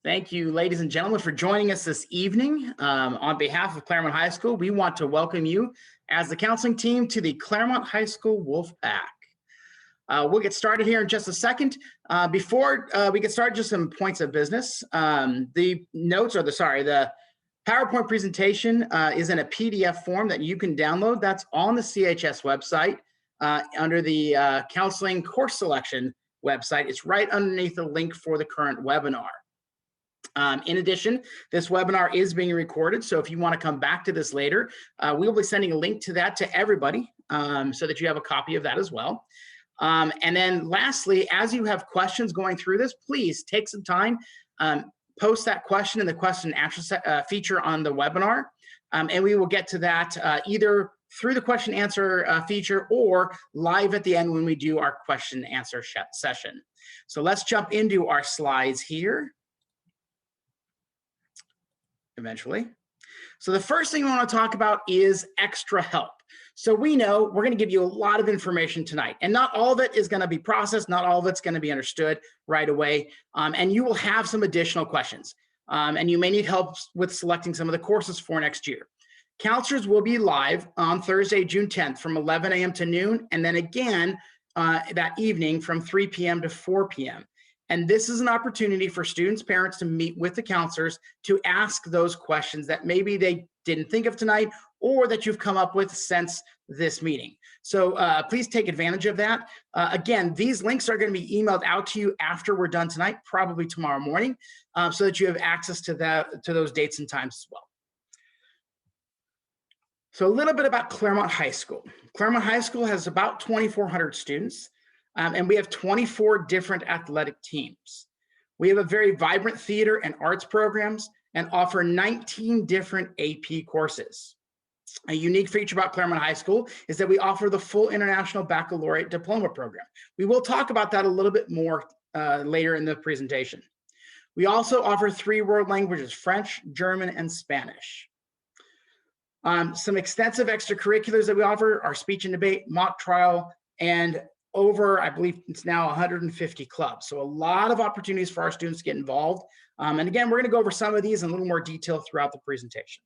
Thank you, ladies and gentlemen, for joining us this evening. On behalf of Claremont High School, we want to welcome you as the counseling team to the Claremont High School Wolf Pack. We'll get started here in just a second. Before we get started, just some points of business. The PowerPoint presentation is in a PDF form that you can download. That's on the CHS website under the counseling course selection website. It's right underneath the link for the current webinar. In addition, this webinar is being recorded, so if you want to come back to this later, we'll be sending a link to that to everybody so that you have a copy of that as well. And then lastly, as you have questions going through this, please take some time, post that question in the question and answer feature on the webinar, and we will get to that either through the question answer feature or live at the end when we do our question and answer session. So let's jump into our slides here. Eventually. So the first thing we want to talk about is extra help. So we know we're going to give you a lot of information tonight, and not all of it is going to be processed, not all of it's going to be understood right away, and you will have some additional questions, and you may need help with selecting some of the courses for next year. Counselors will be live on Thursday, June 10th from 11 a.m. to noon, and then again that evening from 3 p.m. to 4 p.m. And this is an opportunity for students, parents to meet with the counselors to ask those questions that maybe they didn't think of tonight or that you've come up with since this meeting. So please take advantage of that. Again, these links are going to be emailed out to you after we're done tonight, probably tomorrow morning, so that you have access to those dates and times as well. So a little bit about Claremont High School. Claremont High School has about 2,400 students. And we have 24 different athletic teams. We have a very vibrant theater and arts programs and offer 19 different AP courses. A unique feature about Claremont High School is that we offer the full International Baccalaureate Diploma program. We will talk about that a little bit more later in the presentation. We also offer 3 world languages, French, German, and Spanish. Some extensive extracurriculars that we offer are speech and debate, mock trial, and over, I believe it's now 150 clubs. So a lot of opportunities for our students to get involved. And again, we're going to go over some of these in a little more detail throughout the presentation.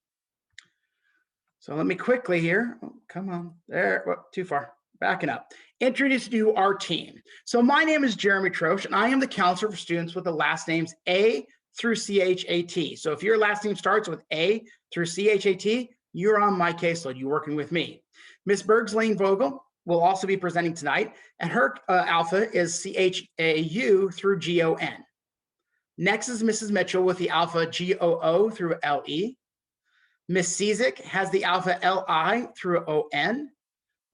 So let me quickly here, oh, come on, there, whoop, too far, backing up. Introduce you to our team. So my name is Jeremy Troche, and I am the counselor for students with the last names A through CHAT. So if your last name starts with A through CHAT, you're on my caseload, you're working with me. Miss Bergslane Vogel will also be presenting tonight, and her alpha is CHAU through GON. Next is Mrs. Mitchell with the alpha GOO through LE. Miss Cizik has the alpha LI through ON.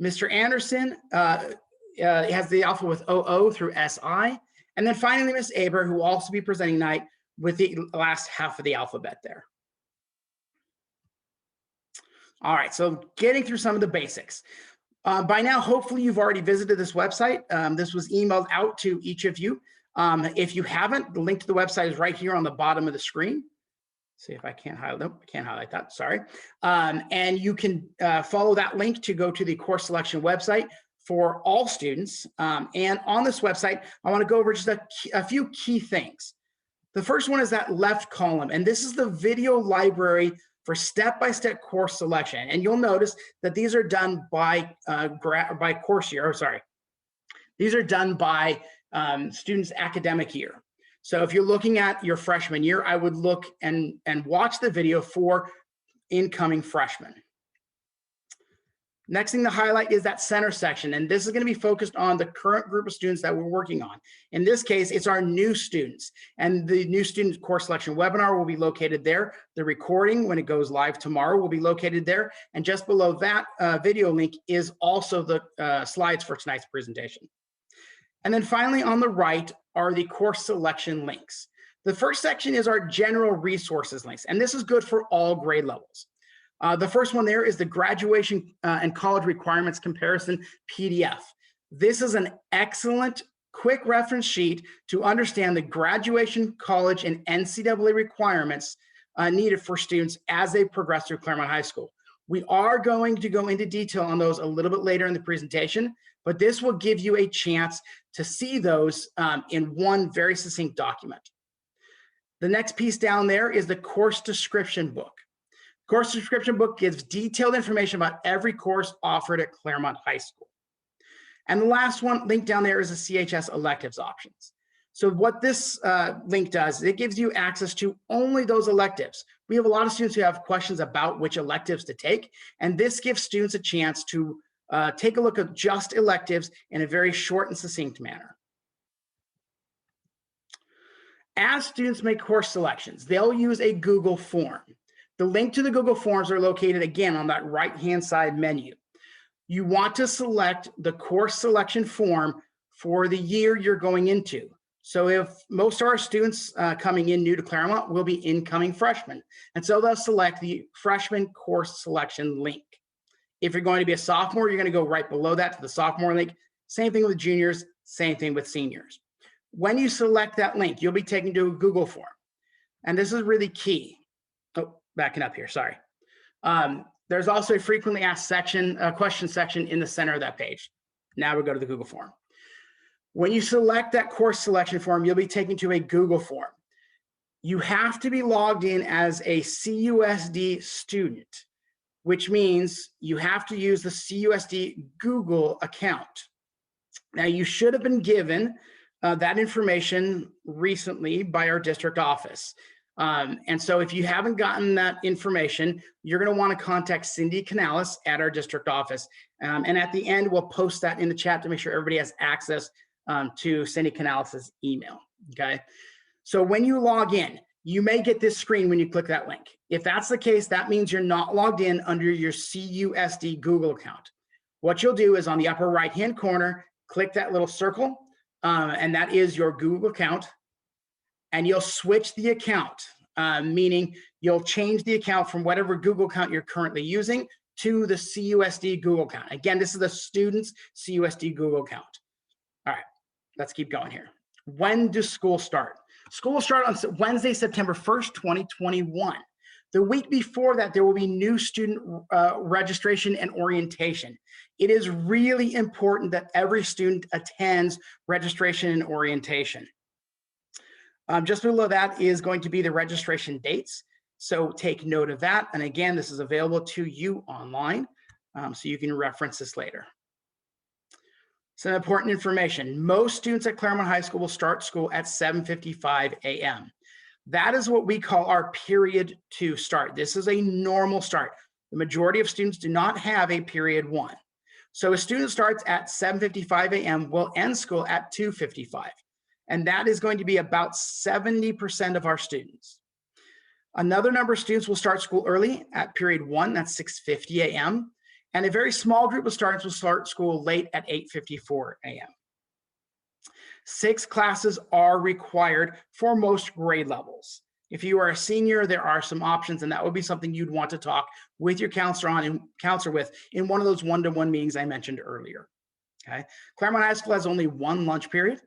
Mr. Anderson has the alpha with OO through SI. And then finally, Miss Aber, who will also be presenting tonight with the last half of the alphabet there. All right, so getting through some of the basics. By now, hopefully you've already visited this website. This was emailed out to each of you. If you haven't, the link to the website is right here on the bottom of the screen. See if I can't highlight, nope, I can't highlight that, sorry. And you can follow that link to go to the course selection website for all students. And on this website, I wanna go over just a few key things. The first one is that left column, and this is the video library for step-by-step course selection. And you'll notice that these are done by course year, these are done by students' academic year. So if you're looking at your freshman year, I would look and watch the video for incoming freshmen. Next thing to highlight is that center section, and this is going to be focused on the current group of students that we're working on. In this case, it's our new students, and the new student course selection webinar will be located there. The recording, when it goes live tomorrow, will be located there, and just below that video link is also the slides for tonight's presentation. And then finally, on the right are the course selection links. The first section is our general resources links, and this is good for all grade levels. The first one there is the graduation and college requirements comparison PDF. This is an excellent quick reference sheet to understand the graduation, college, and NCAA requirements needed for students as they progress through Claremont High School. We are going to go into detail on those a little bit later in the presentation, but this will give you a chance to see those in one very succinct document. The next piece down there is the course description book. Course description book gives detailed information about every course offered at Claremont High School. And the last one linked down there is the CHS electives options. So what this link does, it gives you access to only those electives. We have a lot of students who have questions about which electives to take, and this gives students a chance to take a look at just electives in a very short and succinct manner. As students make course selections, they'll use a Google form. The link to the Google Forms are located again on that right-hand side menu. You want to select the course selection form for the year you're going into. So if most of our students coming in new to Claremont will be incoming freshmen, and so they'll select the freshman course selection link. If you're going to be a sophomore, you're going to go right below that to the sophomore link. Same thing with juniors, same thing with seniors. When you select that link, you'll be taken to a Google form. And this is really key. Oh, backing up here, sorry. There's also a frequently asked section, question section in the center of that page. Now we'll go to the Google form. When you select that course selection form, you'll be taken to a Google form. You have to be logged in as a CUSD student, which means you have to use the CUSD Google account. Now, you should have been given that information recently by our district office. And so if you haven't gotten that information, you're going to want to contact Cindy Canales at our district office. And at the end, we'll post that in the chat to make sure everybody has access to Cindy Canales' email. Okay. So when you log in, you may get this screen when you click that link. If that's the case, that means you're not logged in under your CUSD Google account. What you'll do is on the upper right-hand corner, click that little circle, and that is your Google account. And you'll switch the account, meaning you'll change the account from whatever Google account you're currently using to the CUSD Google account. Again, this is the student's CUSD Google account. All right, let's keep going here. When does school start? School will start on Wednesday, September 1st, 2021. The week before that, there will be new student registration and orientation. It is really important that every student attends registration and orientation. Just below that is going to be the registration dates. So take note of that. And again, this is available to you online, so you can reference this later. Some important information. Most students at Claremont High School will start school at 7:55 a.m. That is what we call our period 2 start. This is a normal start. The majority of students do not have a period 1. So a student starts at 7:55 a.m. will end school at 2:55. And that is going to be about 70% of our students. Another number of students will start school early at period 1, that's 6:50 a.m. And a very small group of students will start school late at 8:54 a.m. 6 classes are required for most grade levels. If you are a senior, there are some options, and that would be something you'd want to talk with your counselor with in one of those one-to-one meetings I mentioned earlier. Okay. Claremont High School has only 1 lunch period.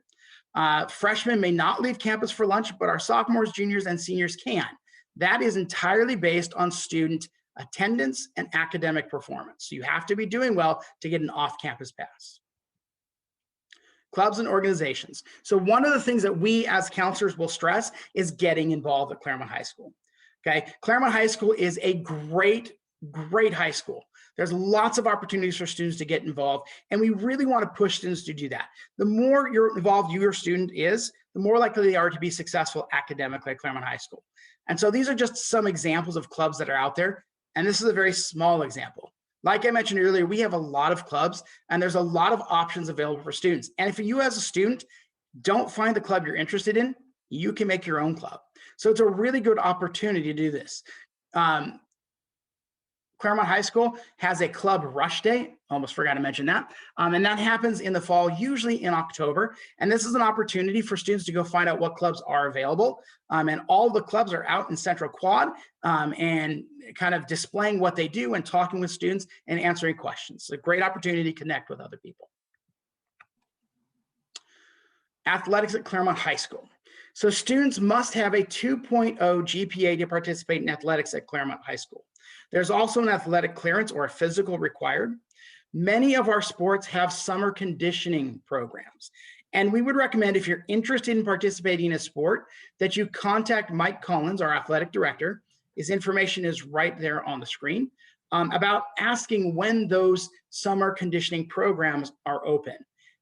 Freshmen may not leave campus for lunch, but our sophomores, juniors, and seniors can. That is entirely based on student attendance and academic performance. So you have to be doing well to get an off-campus pass. Clubs and organizations. So one of the things that we as counselors will stress is getting involved at Claremont High School. Okay, Claremont High School is a great high school. There's lots of opportunities for students to get involved, and we really want to push students to do that. The more you're involved your student is, the more likely they are to be successful academically at Claremont High School. And so these are just some examples of clubs that are out there, and this is a very small example. Like I mentioned earlier, we have a lot of clubs, and there's a lot of options available for students. And if you as a student don't find the club you're interested in, you can make your own club. So it's a really good opportunity to do this. Claremont High School has a club rush day, almost forgot to mention that, and that happens in the fall, usually in October. And this is an opportunity for students to go find out what clubs are available. And all the clubs are out in Central Quad and kind of displaying what they do and talking with students and answering questions. It's a great opportunity to connect with other people. Athletics at Claremont High School. So students must have a 2.0 GPA to participate in athletics at Claremont High School. There's also an athletic clearance or a physical required. Many of our sports have summer conditioning programs. And we would recommend, if you're interested in participating in a sport, that you contact Mike Collins, our athletic director. His information is right there on the screen, about asking when those summer conditioning programs are open.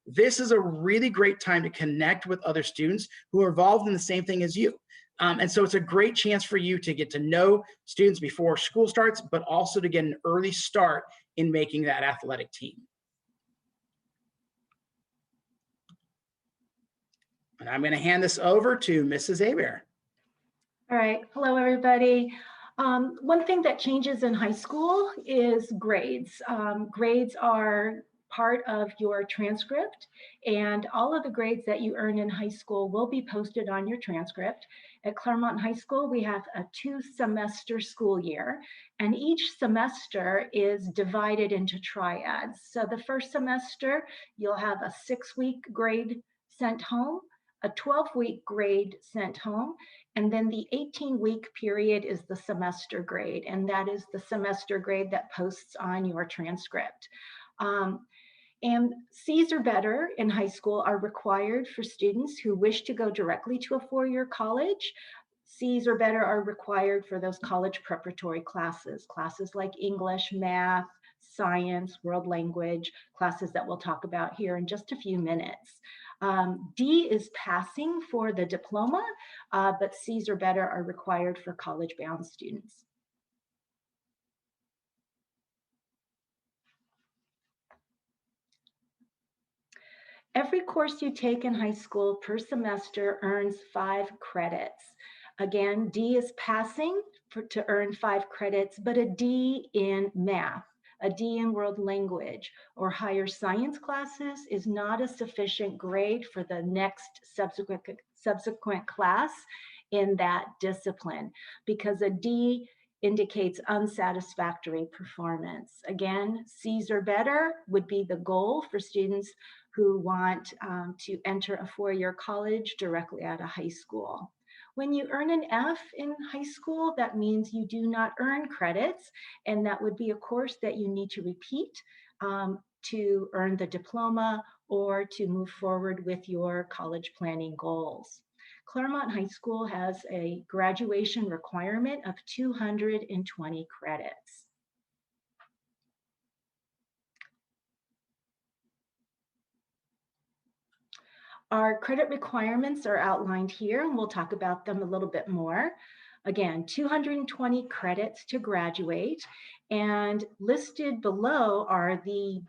This is a really great time to connect with other students who are involved in the same thing as you. And so it's a great chance for you to get to know students before school starts, but also to get an early start in making that athletic team. And I'm going to hand this over to Mrs. Hebert. All right. Hello, everybody. One thing that changes in high school is grades. Grades are part of your transcript, and all of the grades that you earn in high school will be posted on your transcript. At Claremont High School, we have a 2-semester school year, and each semester is divided into triads. So the first semester, you'll have a 6-week grade sent home, a 12-week grade sent home, and then the 18-week period is the semester grade, and that is the semester grade that posts on your transcript. And C's or better in high school are required for students who wish to go directly to a 4-year college. C's or better are required for those college preparatory classes, classes like English, math, science, world language, classes that we'll talk about here in just a few minutes. D is passing for the diploma, but C's or better are required for college-bound students. Every course you take in high school per semester earns 5 credits. Again, D is passing to earn 5 credits, but a D in math, a D in world language, or higher science classes is not a sufficient grade for the next subsequent class in that discipline, because a D indicates unsatisfactory performance. Again, C's or better would be the goal for students who want to enter a 4-year college directly out of high school. When you earn an F in high school, that means you do not earn credits, and that would be a course that you need to repeat to earn the diploma or to move forward with your college planning goals. Claremont High School has a graduation requirement of 220 credits. Our credit requirements are outlined here, and we'll talk about them a little bit more. Again, 220 credits to graduate, and listed below are the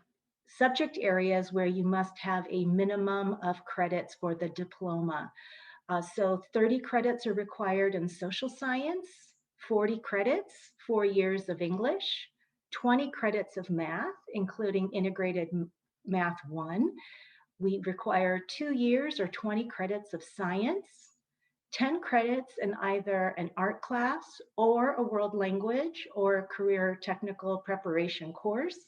subject areas where you must have a minimum of credits for the diploma. So 30 credits are required in social science, 40 credits, 4 years of English, 20 credits of math, including integrated math 1. We require 2 years or 20 credits of science, 10 credits in either an art class or a world language or a career technical preparation course.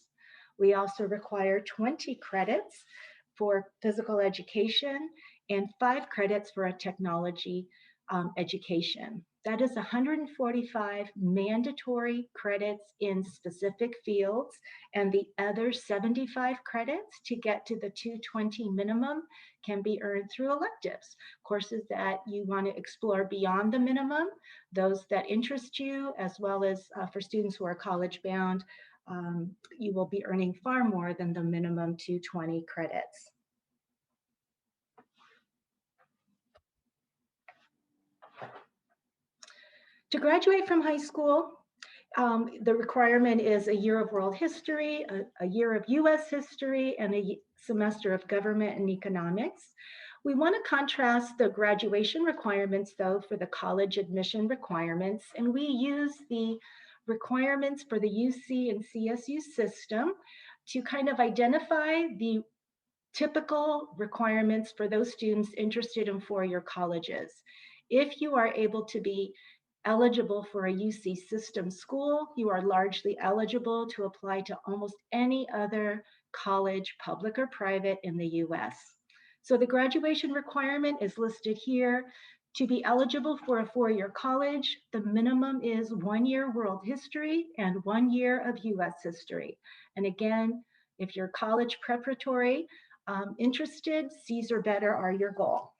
We also require 20 credits for physical education and 5 credits for a technology education. That is 145 mandatory credits in specific fields, and the other 75 credits to get to the 220 minimum can be earned through electives, courses that you want to explore beyond the minimum, those that interest you, as well as for students who are college bound, you will be earning far more than the minimum 220 credits. To graduate from high school, the requirement is a year of world history, a year of US history, and a semester of government and economics. We want to contrast the graduation requirements, though, for the college admission requirements, and we use the requirements for the UC and CSU system to kind of identify the typical requirements for those students interested in 4-year colleges. If you are able to be eligible for a UC system school, you are largely eligible to apply to almost any other college, public or private, in the US. So the graduation requirement is listed here. To be eligible for a 4-year college, the minimum is 1 year world history and 1 year of US history. And again, if you're college preparatory, Interested, C's or better are your goal.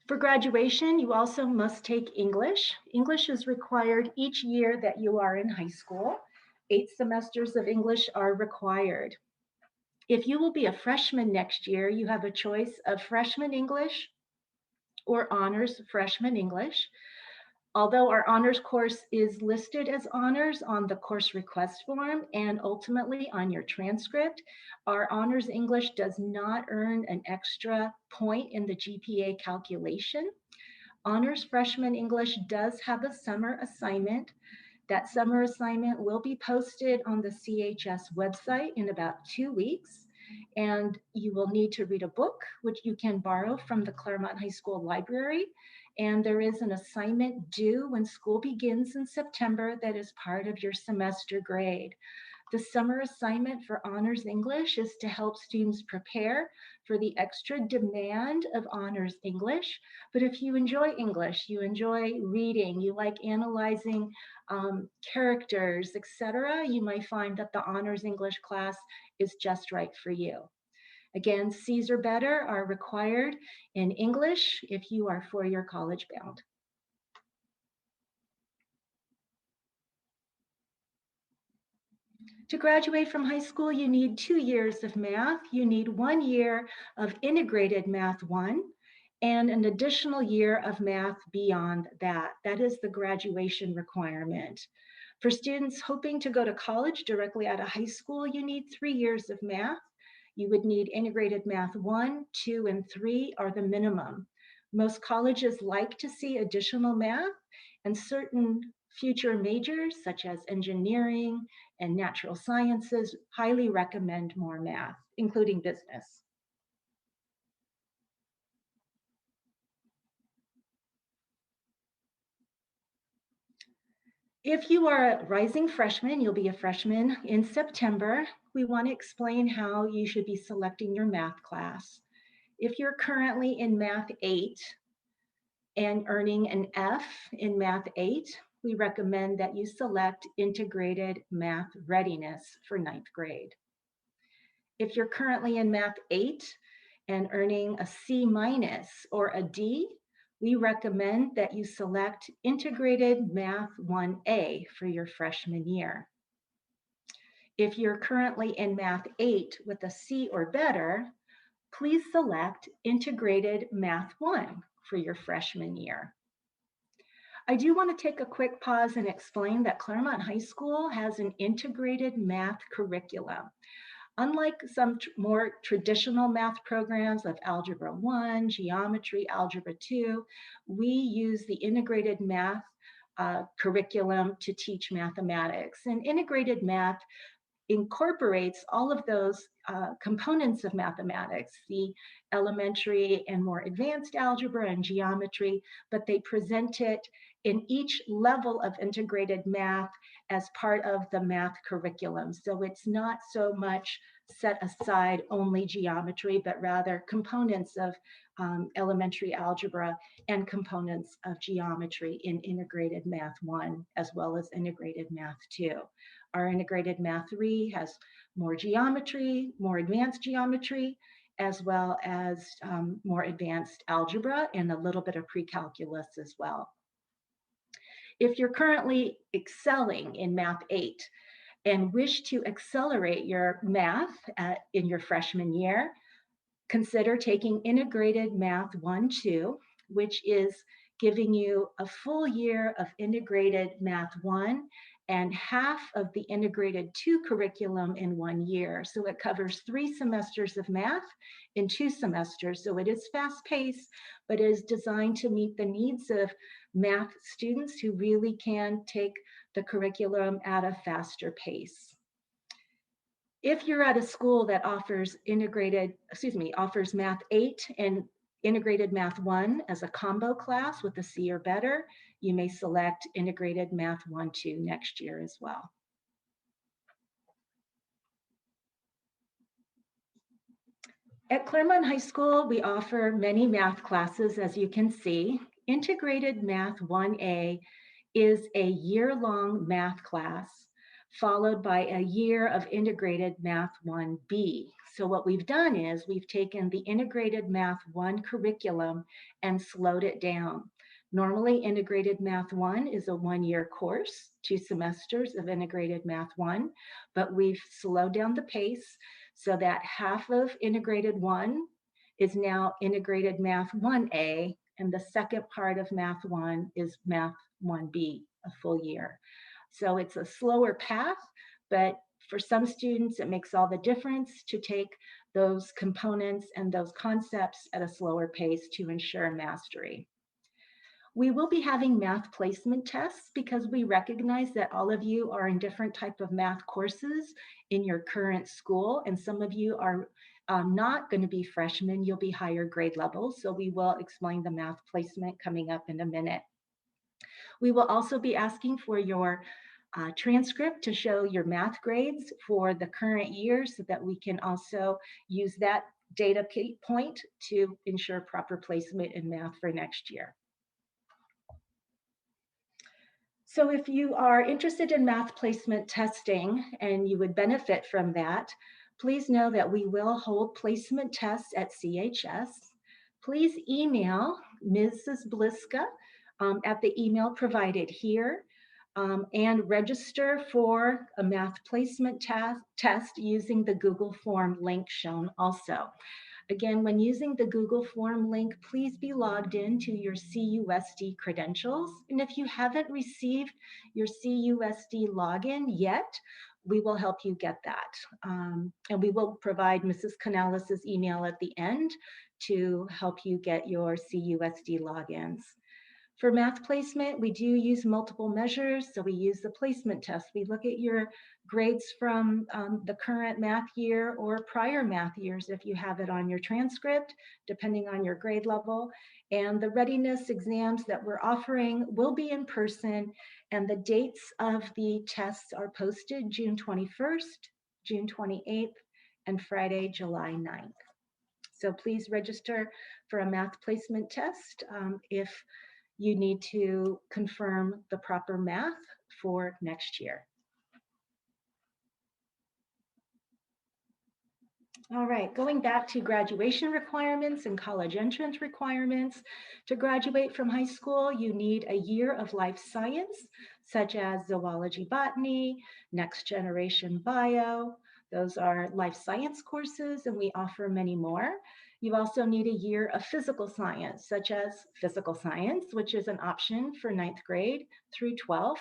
For graduation, you also must take English. English is required each year that you are in high school. 8 semesters of English are required. If you will be a freshman next year, you have a choice of freshman English or honors freshman English. Although our honors course is listed as honors on the course request form and ultimately on your transcript, our honors English does not earn an extra point in the GPA calculation. Honors freshman English does have a summer assignment. That summer assignment will be posted on the CHS website in about 2 weeks. And you will need to read a book, which you can borrow from the Claremont High School library. And there is an assignment due when school begins in September that is part of your semester grade. The summer assignment for Honors English is to help students prepare for the extra demand of Honors English. But if you enjoy English, you enjoy reading, you like analyzing characters, etc., you might find that the Honors English class is just right for you. Again, C's or better are required in English if you are four-year college bound. To graduate from high school, you need 2 years of math. You need 1 year of integrated math 1 and an additional year of math beyond that. That is the graduation requirement. For students hoping to go to college directly out of high school, you need 3 years of math. You would need integrated math 1, 2, and 3 are the minimum. Most colleges like to see additional math, and certain future majors such as engineering and natural sciences highly recommend more math, including business. If you are a rising freshman, you'll be a freshman in September, we want to explain how you should be selecting your math class. If you're currently in Math 8 and earning an F in Math 8, we recommend that you select Integrated Math Readiness for 9th grade. If you're currently in Math 8 and earning a C- or a D, we recommend that you select Integrated Math 1A for your freshman year. If you're currently in Math 8 with a C or better, please select Integrated Math 1 for your freshman year. I do want to take a quick pause and explain that Claremont High School has an integrated math curriculum. Unlike some more traditional math programs of Algebra 1, Geometry, Algebra 2, we use the integrated math curriculum to teach mathematics. And integrated math incorporates all of those components of mathematics, the elementary and more advanced algebra and geometry, but they present it in each level of integrated math as part of the math curriculum. So it's not so much set aside only geometry, but rather components of elementary algebra and components of geometry in integrated math 1, as well as integrated math 2. Our integrated math 3 has more geometry, more advanced geometry, as well as more advanced algebra and a little bit of pre-calculus as well. If you're currently excelling in Math 8 and wish to accelerate your math in your freshman year, consider taking Integrated Math 1-2, which is giving you a full year of Integrated Math 1 and half of the Integrated 2 curriculum in 1 year. So it covers 3 semesters of math in 2 semesters. So it is fast-paced, but is designed to meet the needs of math students who really can take the curriculum at a faster pace. If you're at a school that offers offers Math 8 and Integrated Math 1 as a combo class with a C or better, you may select Integrated Math 1-2 next year as well. At Claremont High School, we offer many math classes, as you can see. Integrated Math 1A is a year-long math class followed by a year of integrated Math 1B. So what we've done is we've taken the integrated Math 1 curriculum and slowed it down. Normally, integrated Math 1 is a one-year course, 2 semesters of integrated Math 1, but we've slowed down the pace so that half of integrated 1 is now integrated Math 1A, and the second part of Math 1 is Math 1B, a full year. So it's a slower path, but for some students, it makes all the difference to take those components and those concepts at a slower pace to ensure mastery. We will be having math placement tests because we recognize that all of you are in different type of math courses in your current school, and some of you are not going to be freshmen, you'll be higher grade levels. So we will explain the math placement coming up in a minute. We will also be asking for your transcript to show your math grades for the current year so that we can also use that data point to ensure proper placement in math for next year. So if you are interested in math placement testing and you would benefit from that, please know that we will hold placement tests at CHS. Please email Mrs. Bliska at the email provided here and register for a math placement test using the Google form link shown also. Again, when using the Google form link, please be logged in to your CUSD credentials. And if you haven't received your CUSD login yet, we will help you get that. And we will provide Mrs. Canales' email at the end to help you get your CUSD logins. For math placement, we do use multiple measures. So we use the placement test. We look at your grades from the current math year or prior math years if you have it on your transcript, depending on your grade level. And the readiness exams that we're offering will be in person, and the dates of the tests are posted June 21st, June 28th, and Friday, July 9th. So please register for a math placement test if you need to confirm the proper math for next year. All right, going back to graduation requirements and college entrance requirements. To graduate from high school, you need a year of life science, such as zoology, botany, next generation bio. Those are life science courses, and we offer many more. You also need a year of physical science, such as physical science, which is an option for 9th grade through 12th,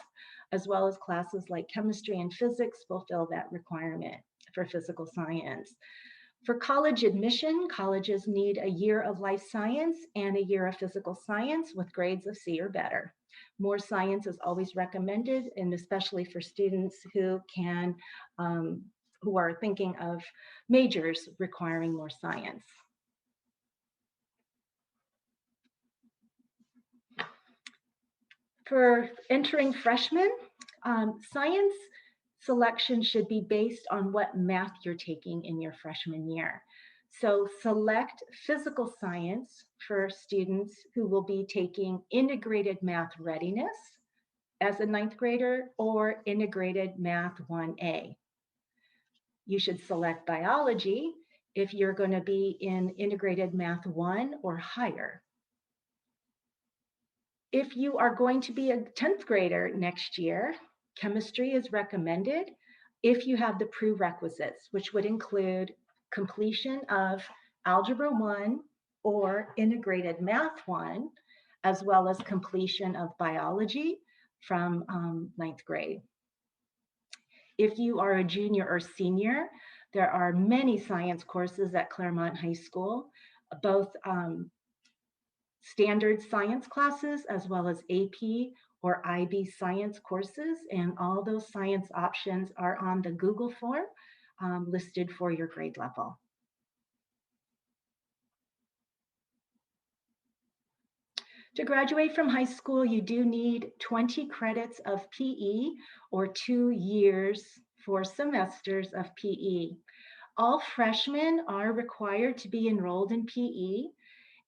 as well as classes like chemistry and physics fulfill that requirement for physical science. For college admission, colleges need a year of life science and a year of physical science with grades of C or better. More science is always recommended, and especially for students who are thinking of majors requiring more science. For entering freshmen, science selection should be based on what math you're taking in your freshman year. So select physical science for students who will be taking integrated math readiness as a 9th grader or integrated math 1A. You should select biology if you're going to be in integrated math 1 or higher. If you are going to be a 10th grader next year, chemistry is recommended if you have the prerequisites, which would include completion of Algebra 1 or integrated math 1, as well as completion of biology from 9th grade. If you are a junior or senior, there are many science courses at Claremont High School, both standard science classes as well as AP or IB science courses, and all those science options are on the Google form listed for your grade level. To graduate from high school, you do need 20 credits of PE or 2 years, 4 semesters of PE. All freshmen are required to be enrolled in PE,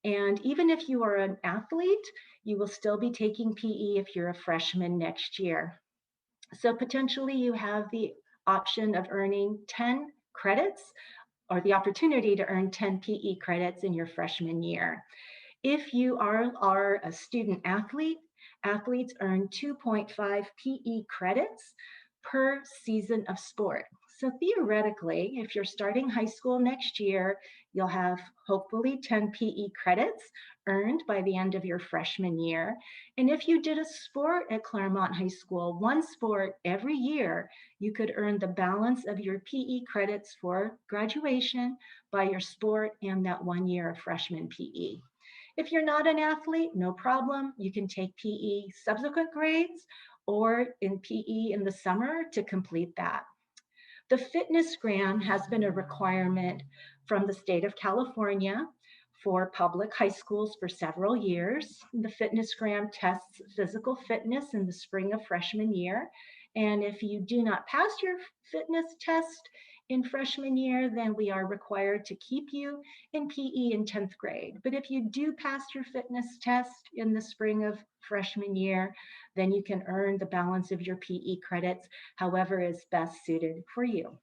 And even if you are an athlete, you will still be taking PE if you're a freshman next year. So potentially you have the option of earning 10 credits or the opportunity to earn 10 PE credits in your freshman year. If you are a student athlete, athletes earn 2.5 PE credits per season of sport. So theoretically, if you're starting high school next year, you'll have hopefully 10 PE credits earned by the end of your freshman year. And if you did a sport at Claremont High School, one sport every year, you could earn the balance of your PE credits for graduation by your sport and that 1 year of freshman PE. If you're not an athlete, no problem. You can take PE subsequent grades or in PE in the summer to complete that. The fitness gram has been a requirement from the state of California for public high schools for several years. The fitness gram tests physical fitness in the spring of freshman year. And if you do not pass your fitness test in freshman year, then we are required to keep you in PE in 10th grade. But if you do pass your fitness test in the spring of freshman year, then you can earn the balance of your PE credits, however is best suited for you.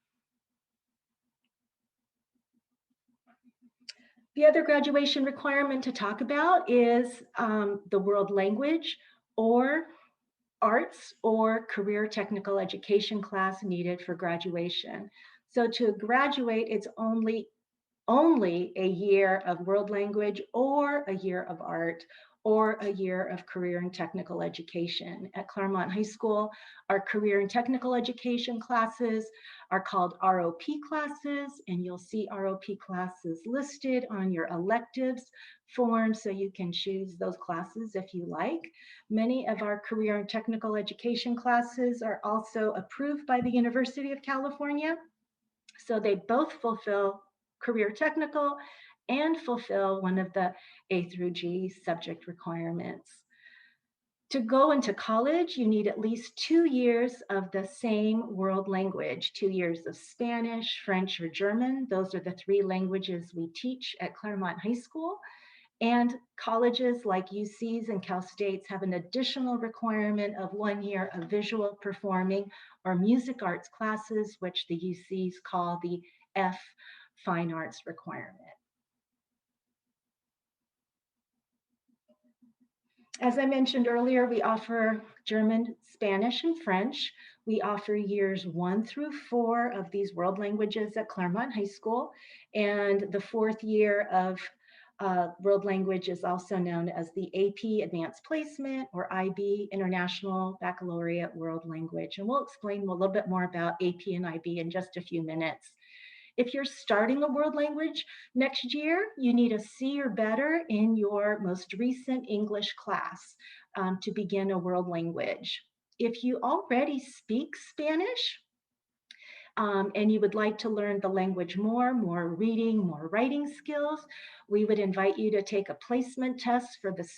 The other graduation requirement to talk about is the world language or arts or career technical education class needed for graduation. So to graduate, it's only a year of world language or a year of art or a year of career and technical education. At Claremont High School, our career and technical education classes are called ROP classes, and you'll see ROP classes listed on your electives form, so you can choose those classes if you like. Many of our career and technical education classes are also approved by the University of California, so they both fulfill career technical and fulfill one of the A through G subject requirements. To go into college, you need at least 2 years of the same world language, 2 years of Spanish, French, or German. Those are the 3 languages we teach at Claremont High School. And colleges like UCs and Cal States have an additional requirement of 1 year of visual performing or music arts classes, which the UCs call the F Fine Arts requirement. As I mentioned earlier, we offer German, Spanish, and French. We offer years 1 through 4 of these world languages at Claremont High School. And the 4th year of world language is also known as the AP Advanced Placement or IB International Baccalaureate World Language. And we'll explain a little bit more about AP and IB in just a few minutes. If you're starting a world language next year, you need a C or better in your most recent English class to begin a world language. If you already speak Spanish, and you would like to learn the language more reading, more writing skills, we would invite you to take a placement test for the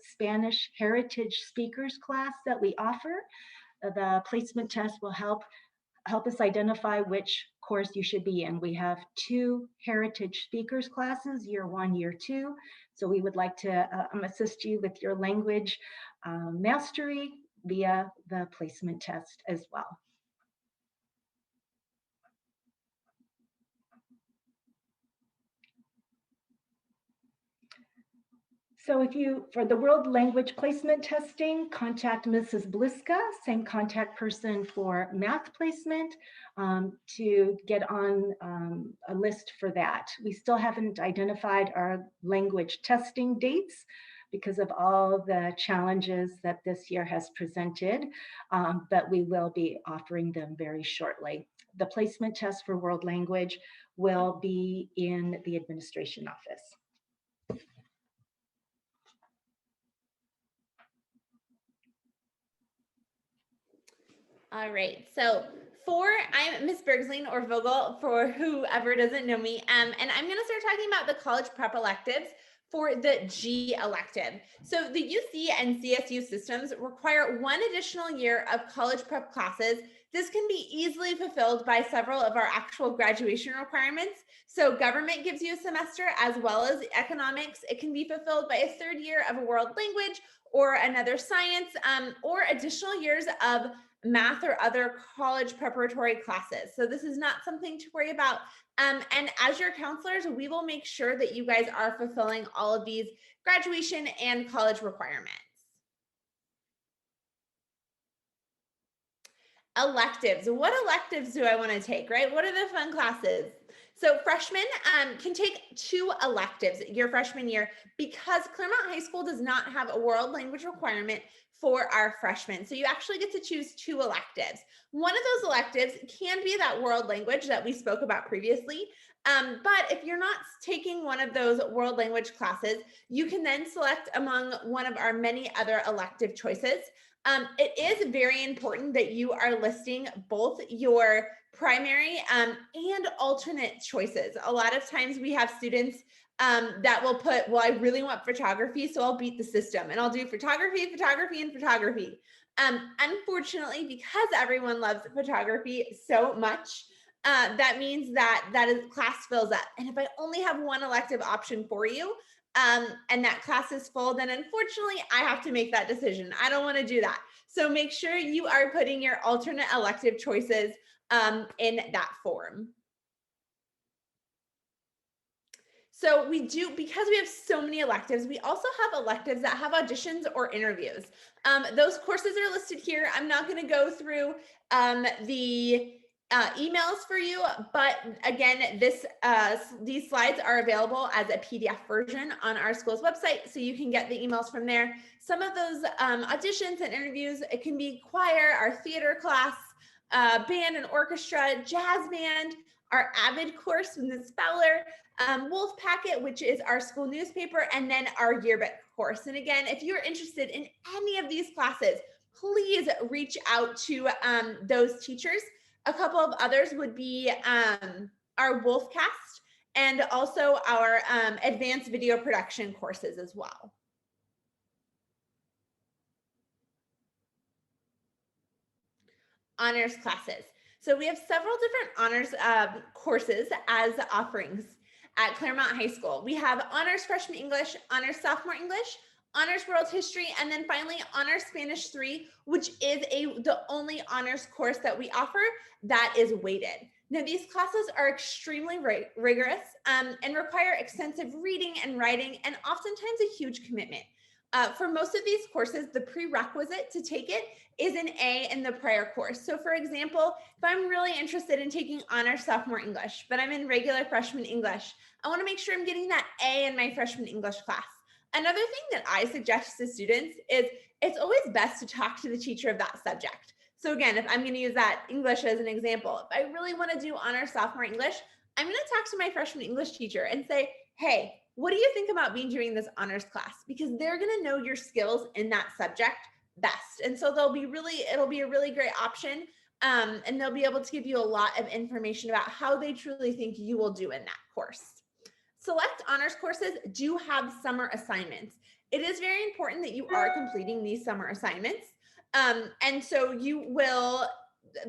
Spanish Heritage Speakers class that we offer. The placement test will help us identify which course you should be in. We have 2 Heritage Speakers classes, year 1, year 2. So we would like to assist you with your language mastery via the placement test as well. So for the world language placement testing, contact Mrs. Bliska, same contact person for math placement, to get on a list for that. We still haven't identified our language testing dates because of all the challenges that this year has presented, but we will be offering them very shortly. The placement test for world language will be in the administration office. All right, so I'm Miss Bergsling or Vogel for whoever doesn't know me, and I'm going to start talking about the college prep electives for the G elective. So the UC and CSU systems require 1 additional year of college prep classes This can be easily fulfilled by several of our actual graduation requirements. So government gives you a semester as well as economics. It can be fulfilled by a third year of a world language or another science, or additional years of math or other college preparatory classes. So this is not something to worry about. And as your counselors, we will make sure that you guys are fulfilling all of these graduation and college requirements. Electives. What electives do I want to take, right? What are the fun classes? So freshmen can take 2 electives your freshman year because Claremont High School does not have a world language requirement for our freshmen. So you actually get to choose 2 electives. One of those electives can be that world language that we spoke about previously. But if you're not taking one of those world language classes, you can then select among one of our many other elective choices. It is very important that you are listing both your primary and alternate choices. A lot of times we have students that will put, well, I really want photography, so I'll beat the system and I'll do photography, photography, and photography. Unfortunately, because everyone loves photography so much, that means that class fills up. And if I only have one elective option for you, and that class is full, then unfortunately I have to make that decision. I don't want to do that. So make sure you are putting your alternate elective choices in that form. So we do, because we have so many electives, we also have electives that have auditions or interviews. Those courses are listed here. I'm not going to go through the emails for you, but again, these slides are available as a PDF version on our school's website, so you can get the emails from there. Some of those auditions and interviews, it can be choir, our theater class, band and orchestra, jazz band, our AVID course from Ms. Fowler, Wolf Packet, which is our school newspaper, and then our yearbook course. And again, if you're interested in any of these classes, please reach out to those teachers. A couple of others would be our Wolfcast and also our advanced video production courses as well. Honors classes. So we have several different honors courses as offerings at Claremont High School. We have Honors Freshman English, Honors Sophomore English, Honors World History, and then finally Honors Spanish 3, which is the only honors course that we offer that is weighted. Now, these classes are extremely rigorous and require extensive reading and writing and oftentimes a huge commitment. For most of these courses, the prerequisite to take it is an A in the prior course. So for example, if I'm really interested in taking Honors Sophomore English, but I'm in regular freshman English, I want to make sure I'm getting that A in my freshman English class. Another thing that I suggest to students is it's always best to talk to the teacher of that subject. So again, if I'm going to use that English as an example, if I really want to do Honors Sophomore English, I'm going to talk to my freshman English teacher and say, hey, what do you think about me doing this honors class? Because they're going to know your skills in that subject best. And so it'll be a really great option. And they'll be able to give you a lot of information about how they truly think you will do in that course. Select honors courses do have summer assignments. It is very important that you are completing these summer assignments. And so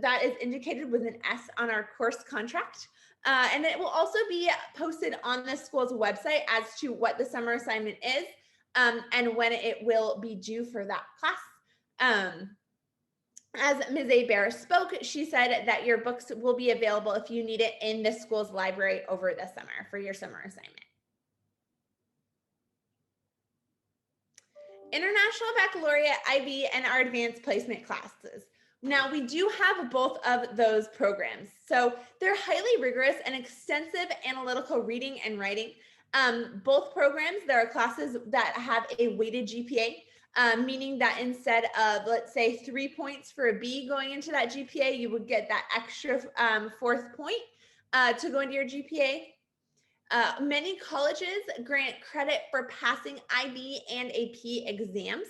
that is indicated with an S on our course contract. And it will also be posted on the school's website as to what the summer assignment is and when it will be due for that class. As Ms. Bear spoke, she said that your books will be available if you need it in the school's library over the summer for your summer assignment. International Baccalaureate, IB, and our advanced placement classes. Now, we do have both of those programs. So they're highly rigorous and extensive analytical reading and writing. Both programs, there are classes that have a weighted GPA, meaning that instead of, let's say, 3 points for a B going into that GPA, you would get that extra 4th point to go into your GPA. Many colleges grant credit for passing IB and AP exams.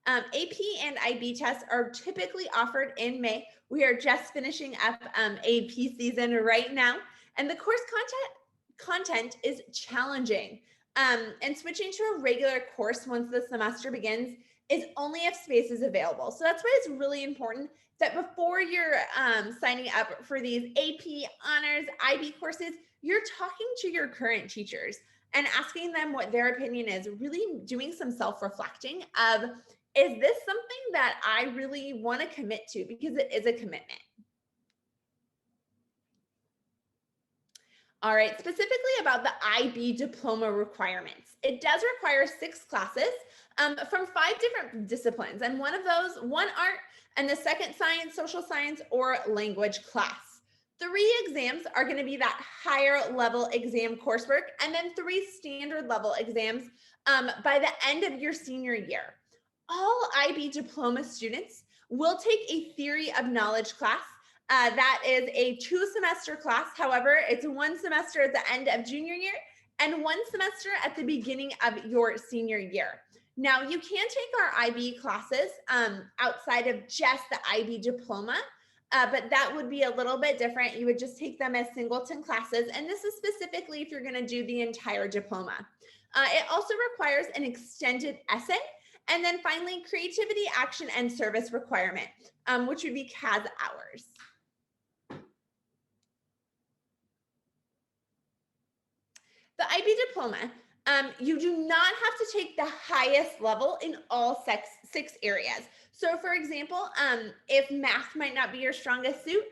AP and IB tests are typically offered in May. We are just finishing up AP season right now, and the course content is challenging. And switching to a regular course once the semester begins is only if space is available. So that's why it's really important that before you're signing up for these AP, honors, IB courses, you're talking to your current teachers and asking them what their opinion is, really doing some self-reflecting of, is this something that I really want to commit to? Because it is a commitment. All right, specifically about the IB diploma requirements. It does require 6 classes from 5 different disciplines, and one of those, one art, and the second science, social science, or language class. 3 exams are going to be that higher level exam coursework, and then 3 standard level exams by the end of your senior year. All IB diploma students will take a theory of knowledge class. That is a 2-semester class. However, it's 1 semester at the end of junior year and 1 semester at the beginning of your senior year. Now, you can take our IB classes outside of just the IB diploma, but that would be a little bit different. You would just take them as singleton classes, and this is specifically if you're going to do the entire diploma. It also requires an extended essay, and then finally, creativity, action, and service requirement, which would be CAS hours. The IB diploma, you do not have to take the highest level in all 6 areas. So for example, if math might not be your strongest suit,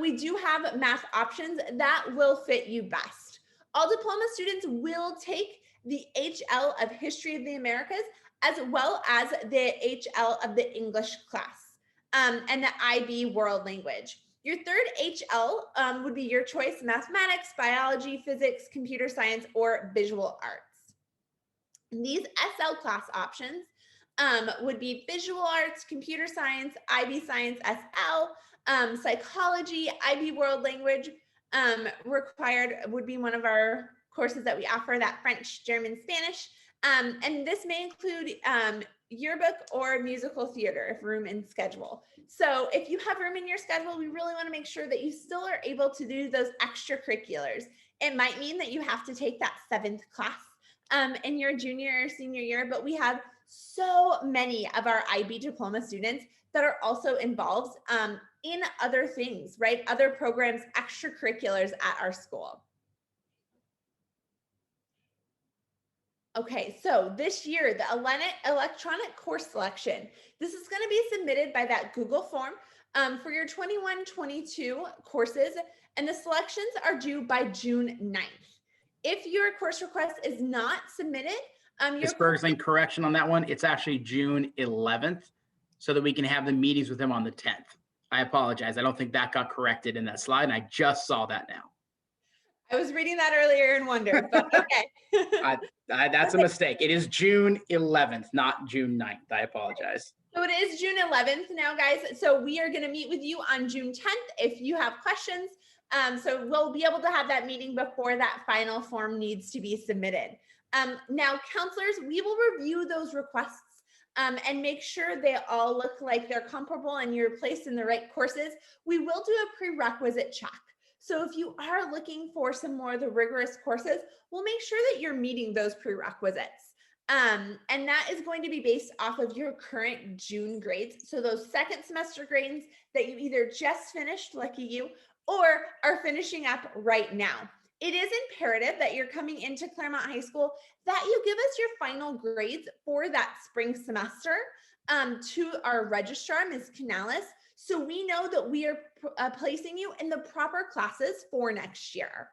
we do have math options that will fit you best. All diploma students will take the HL of History of the Americas, as well as the HL of the English class, and the IB World Language. Your third HL would be your choice: mathematics, biology, physics, computer science, or visual arts. And these SL class options would be visual arts, computer science, IB science, SL, psychology, IB World Language. Required would be one of our courses that we offer, that French, German, Spanish. And this may include yearbook or musical theater if room in schedule. So if you have room in your schedule, we really want to make sure that you still are able to do those extracurriculars. It might mean that you have to take that 7th class in your junior or senior year, but we have so many of our IB diploma students that are also involved in other things, right? Other programs, extracurriculars at our school. Okay, so this year, the electronic course selection, this is going to be submitted by that Google form for your 21-22 courses, and the selections are due by June 9th. If your course request is not submitted, Ms. Bergsley, correction on that one, it's actually June 11th, so that we can have the meetings with him on the 10th. I apologize. I don't think that got corrected in that slide, and I just saw that now. I was reading that earlier and wondered, but okay. That's a mistake. It is June 11th, not June 9th. I apologize. So it is June 11th now, guys. So we are going to meet with you on June 10th if you have questions. So we'll be able to have that meeting before that final form needs to be submitted. Now, counselors, we will review those requests and make sure they all look like they're comparable and you're placed in the right courses. We will do a prerequisite check. So if you are looking for some more of the rigorous courses, we'll make sure that you're meeting those prerequisites. And that is going to be based off of your current June grades. So those 2nd semester grades that you either just finished, lucky you, or are finishing up right now. It is imperative that you're coming into Claremont High School that you give us your final grades for that spring semester to our registrar, Ms. Canales, so we know that we are placing you in the proper classes for next year.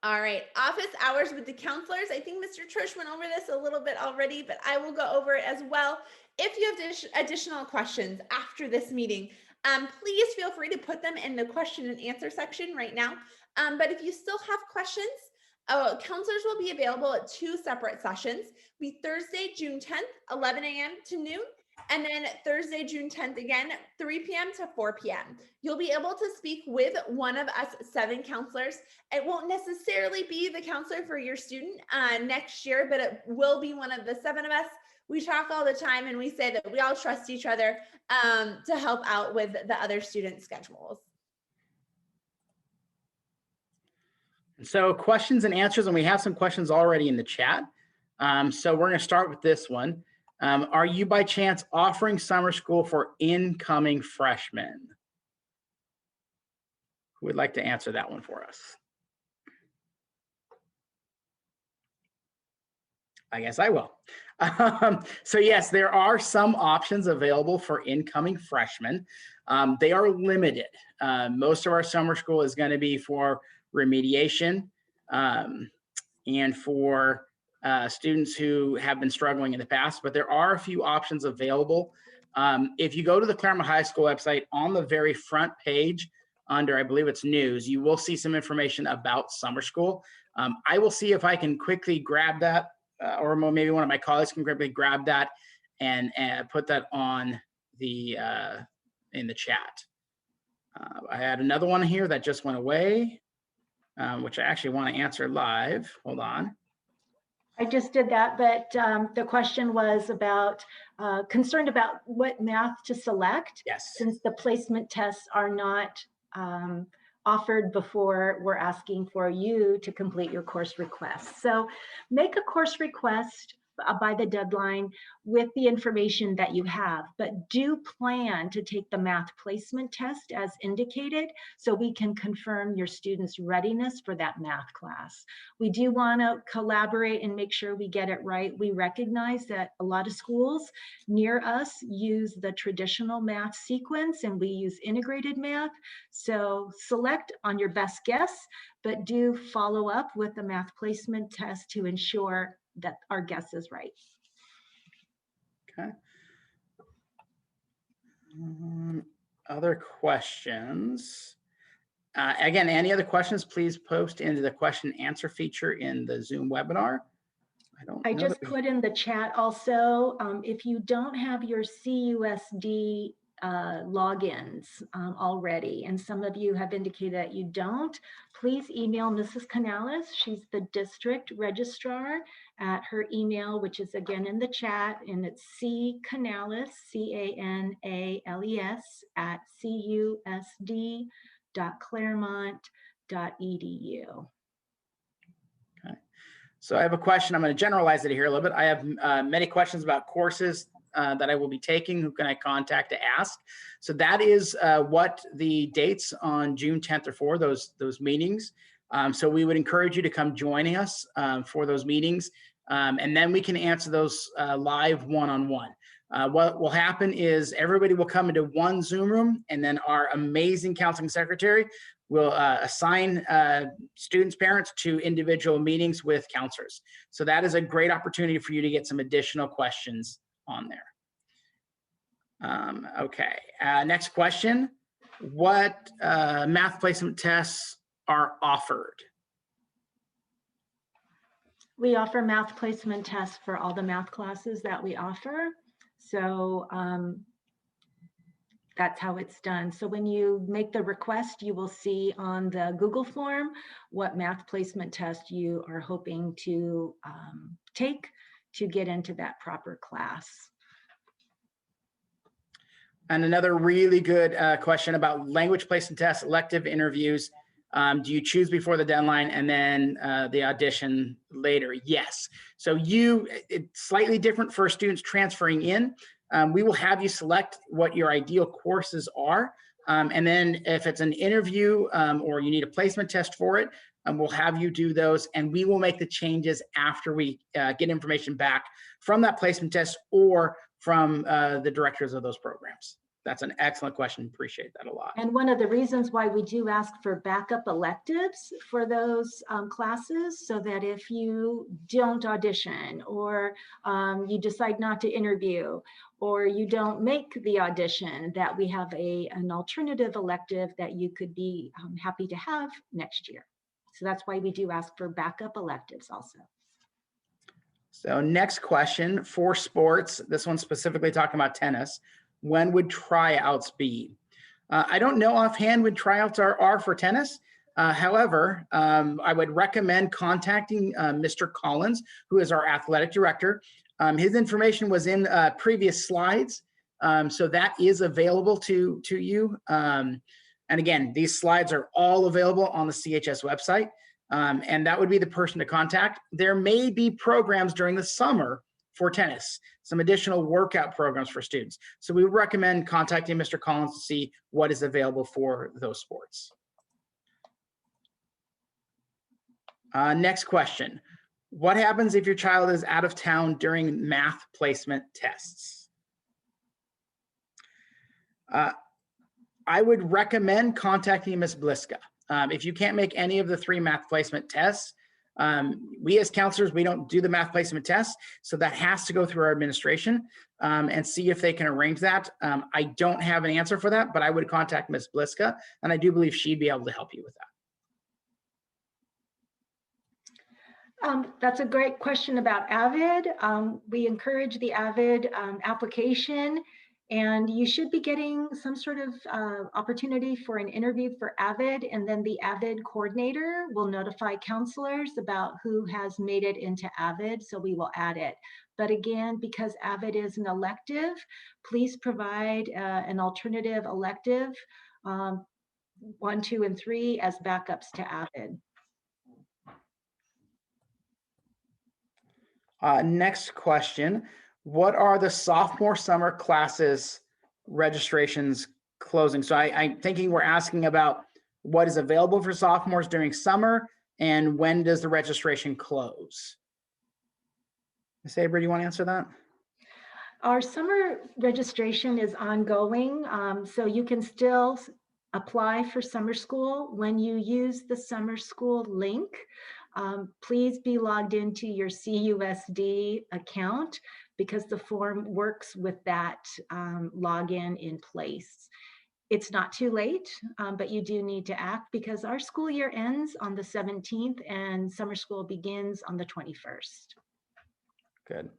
All right, office hours with the counselors. I think Mr. Trish went over this a little bit already, but I will go over it as well. If you have additional questions after this meeting, please feel free to put them in the question and answer section right now. But if you still have questions, counselors will be available at 2 separate sessions. Be Thursday, June 10th, 11 a.m. to noon, and then Thursday, June 10th again, 3 p.m. to 4 p.m. You'll be able to speak with one of us 7 counselors. It won't necessarily be the counselor for your student next year, but it will be one of the 7 of us. We talk all the time and we say that we all trust each other to help out with the other student schedules. So questions and answers, and we have some questions already in the chat. So we're going to start with this one. Are you by chance offering summer school for incoming freshmen? Who would like to answer that one for us? I guess I will. So yes, there are some options available for incoming freshmen. They are limited. Most of our summer school is going to be for remediation and for students who have been struggling in the past, but there are a few options available. If you go to the Claremont High School website, on the very front page under, I believe it's news, you will see some information about summer school. I will see if I can quickly grab that, or maybe one of my colleagues can quickly grab that and put that on the in the chat. I had another one here that just went away, which I actually want to answer live. Hold on. I just did that, but the question was about concerned about what math to select. Yes. Since the placement tests are not offered before we're asking for you to complete your course request. So make a course request by the deadline with the information that you have, but do plan to take the math placement test as indicated so we can confirm your students' readiness for that math class. We do want to collaborate and make sure we get it right. We recognize that a lot of schools near us use the traditional math sequence and we use integrated math. So select on your best guess, but do follow up with the math placement test to ensure that our guess is right. Okay. Other questions? Again, any other questions, please post into the question answer feature in the Zoom webinar. I just put in the chat also, if you don't have your CUSD logins already, and some of you have indicated that you don't, please email Mrs. Canales. She's the district registrar at her email, which is again in the chat, and it's ccanales, C-A-N-A-L-E-S at cusd.claremont.edu. So I have a question. I'm going to generalize it here a little bit. I have many questions about courses that I will be taking. Who can I contact to ask? So that is what the dates on June 10th are for, those meetings. So we would encourage you to come joining us for those meetings. And then we can answer those live one-on-one. What will happen is everybody will come into one Zoom room, and then our amazing counseling secretary will assign students' parents to individual meetings with counselors. So that is a great opportunity for you to get some additional questions on there. Okay, next question. What math placement tests are offered? We offer math placement tests for all the math classes that we offer. So that's how it's done. So when you make the request, you will see on the Google form what math placement test you are hoping to take to get into that proper class. And another really good question about language placement tests, elective interviews. Do you choose before the deadline and then the audition later? Yes. So it's slightly different for students transferring in. We will have you select what your ideal courses are. And then if it's an interview or you need a placement test for it, we'll have you do those, and we will make the changes after we get information back from that placement test or from the directors of those programs. That's an excellent question. Appreciate that a lot. And one of the reasons why we do ask for backup electives for those classes, so that if you don't audition or you decide not to interview or you don't make the audition, that we have an alternative elective that you could be happy to have next year. So that's why we do ask for backup electives also. So next question for sports, this one's specifically talking about tennis. When would tryouts be? I don't know offhand when tryouts are for tennis. However, I would recommend contacting Mr. Collins, who is our athletic director. His information was in previous slides, so that is available to you. And again, these slides are all available on the CHS website. and that would be the person to contact. There may be programs during the summer for tennis, some additional workout programs for students. So we would recommend contacting Mr. Collins to see what is available for those sports. Next question. What happens if your child is out of town during math placement tests? I would recommend contacting Ms. Bliska. If you can't make any of the 3 math placement tests, we as counselors, we don't do the math placement tests, so that has to go through our administration and see if they can arrange that. I don't have an answer for that, but I would contact Ms. Bliska, and I do believe she'd be able to help you with that. That's a great question about AVID. We encourage the AVID application, and you should be getting some sort of opportunity for an interview for AVID, and then the AVID coordinator will notify counselors about who has made it into AVID, so we will add it. But again, because AVID is an elective, please provide an alternative elective, 1, 2, and 3 as backups to AVID. Next question. What are the sophomore summer classes registrations closing? So I'm thinking we're asking about what is available for sophomores during summer and when does the registration close? Ms. Aber, do you want to answer that? Our summer registration is ongoing, so you can still apply for summer school. When you use the summer school link, please be logged into your CUSD account because the form works with that login in place. It's not too late, but you do need to act because our school year ends on the 17th and summer school begins on the 21st. Good.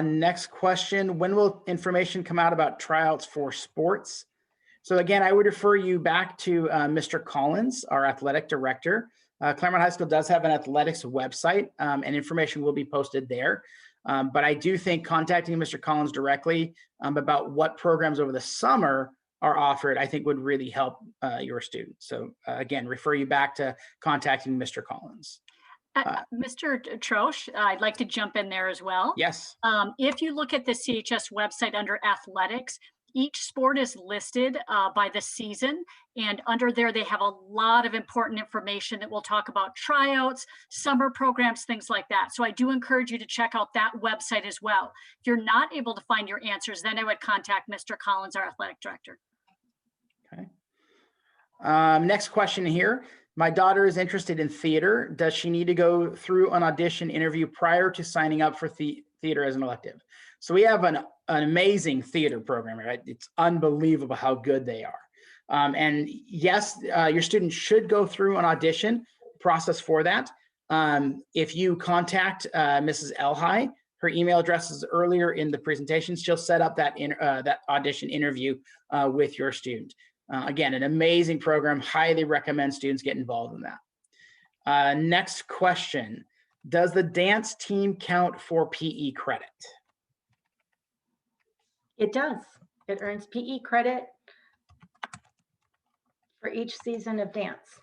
Next question. When will information come out about tryouts for sports? So again, I would refer you back to Mr. Collins, our athletic director. Claremont High School does have an athletics website and information will be posted there. But I do think contacting Mr. Collins directly about what programs over the summer are offered, I think would really help your students. So again, refer you back to contacting Mr. Collins. Mr. Trosh, I'd like to jump in there as well. Yes. If you look at the CHS website under athletics, each sport is listed by the season, and under there they have a lot of important information that will talk about tryouts, summer programs, things like that. So I do encourage you to check out that website as well. If you're not able to find your answers, then I would contact Mr. Collins, our athletic director. Okay. Next question here. My daughter is interested in theater. Does she need to go through an audition interview prior to signing up for theater as an elective? So we have an amazing theater program, right? It's unbelievable how good they are. And yes, your student should go through an audition process for that. If you contact Mrs. Elhai, her email address is earlier in the presentation. She'll set up that audition interview with your student. Again, an amazing program. Highly recommend students get involved in that. Next question. Does the dance team count for PE credit? It does. It earns PE credit for each season of dance.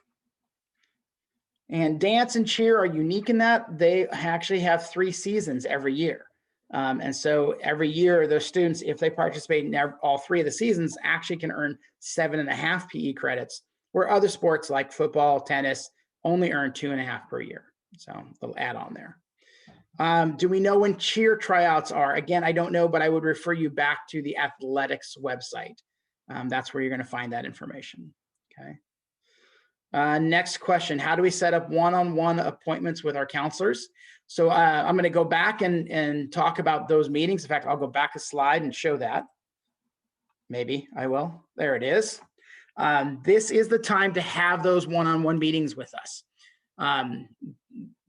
And dance and cheer are unique in that they actually have 3 seasons every year. And so every year, those students, if they participate in all 3 of the seasons, actually can earn 7.5 PE credits, where other sports like football, tennis only earn 2.5 per year. So a little add on there. Do we know when cheer tryouts are? Again, I don't know, but I would refer you back to the athletics website. That's where you're going to find that information. Okay. Next question. How do we set up one-on-one appointments with our counselors? So I'm going to go back and talk about those meetings. In fact, I'll go back a slide and show that. Maybe I will. There it is. This is the time to have those one-on-one meetings with us.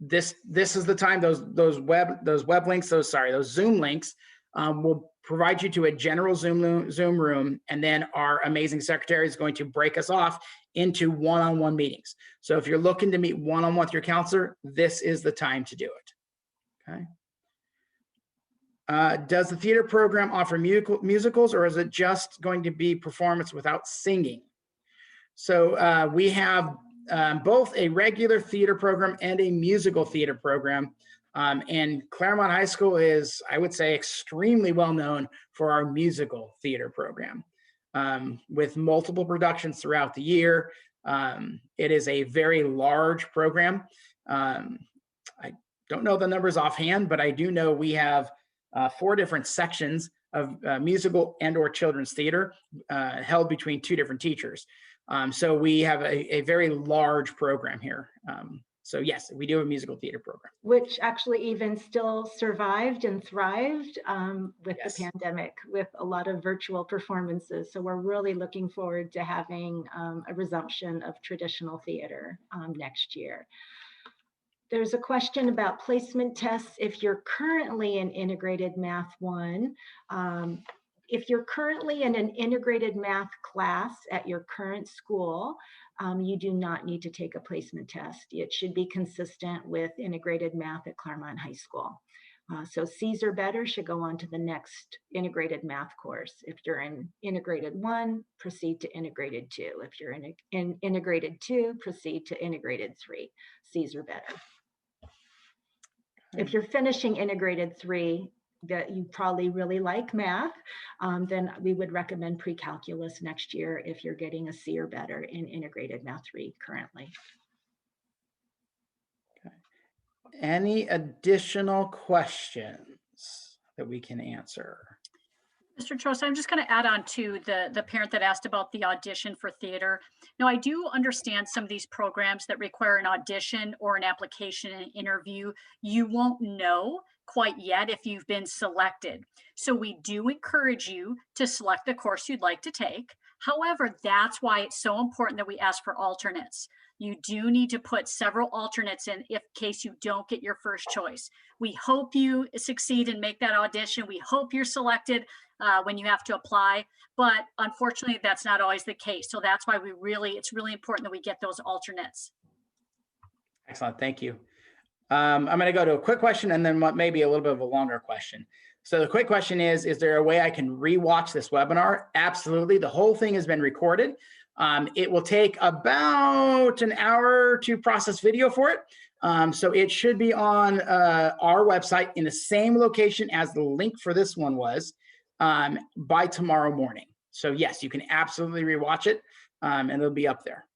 This is the time those web links, those Zoom links will provide you to a general Zoom room, and then our amazing secretary is going to break us off into one-on-one meetings. So if you're looking to meet one-on-one with your counselor, this is the time to do it. Okay. Does the theater program offer musicals, or is it just going to be performance without singing? So we have both a regular theater program and a musical theater program. And Claremont High School is, I would say, extremely well known for our musical theater program. With multiple productions throughout the year. It is a very large program. I don't know the numbers offhand, but I do know we have 4 different sections of musical and or children's theater held between 2 different teachers. So we have a very large program here. So yes, we do have a musical theater program. Which actually even still survived and thrived with Yes. the pandemic, with a lot of virtual performances. So we're really looking forward to having a resumption of traditional theater next year. There's a question about placement tests. If you're currently in Integrated Math 1, if you're currently in an integrated math class at your current school, you do not need to take a placement test. It should be consistent with integrated math at Claremont High School. So C's or better should go on to the next integrated math course. If you're in integrated 1, proceed to integrated 2. If you're in integrated 2, proceed to integrated 3. C's or better. If you're finishing integrated 3, that you probably really like math, then we would recommend pre-calculus next year if you're getting a C or better in integrated math 3 currently. Okay. Any additional questions that we can answer? Mr. Trost, I'm just going to add on to the parent that asked about the audition for theater. Now, I do understand some of these programs that require an audition or an application and interview. You won't know quite yet if you've been selected. So we do encourage you to select the course you'd like to take. However, that's why it's so important that we ask for alternates. You do need to put several alternates in case you don't get your first choice. We hope you succeed and make that audition. We hope you're selected when you have to apply, but unfortunately that's not always the case. So that's why it's really important that we get those alternates. Excellent, thank you. I'm gonna go to a quick question and then maybe a little bit of a longer question. So the quick question is there a way I can rewatch this webinar? Absolutely, the whole thing has been recorded. It will take about an hour to process video for it. So it should be on our website in the same location as the link for this one was by tomorrow morning. So yes, you can absolutely rewatch it and it'll be up there.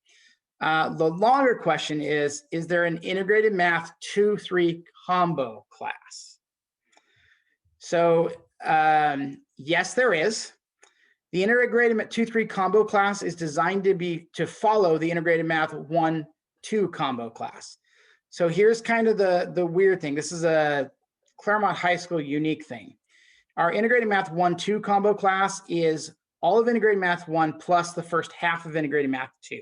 The longer question is there an integrated math 2-3 combo class? So yes, there is. The integrated math 2-3 combo class is designed to follow the integrated math 1-2 combo class. So here's kind of the weird thing. This is a Claremont High School unique thing. Our integrated math 1-2 combo class is all of integrated math 1 plus the first half of integrated math 2.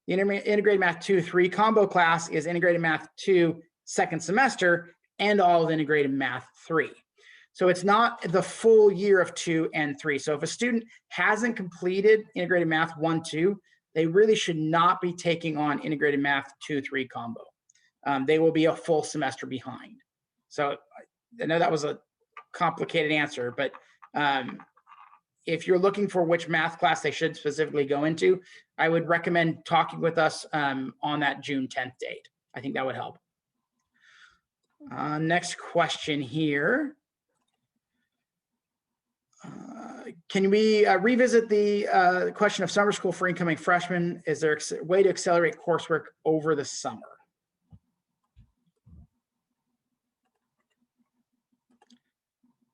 The integrated math 2-3 combo class is integrated math 2 second semester and all of integrated math 3. So it's not the full year of 2 and 3. So if a student hasn't completed integrated math 1-2, they really should not be taking on integrated math 2-3 combo. They will be a full semester behind. So I know that was a complicated answer, but if you're looking for which math class they should specifically go into, I would recommend talking with us on that June 10th date. I think that would help. Next question here. Can we revisit the question of summer school for incoming freshmen? Is there a way to accelerate coursework over the summer?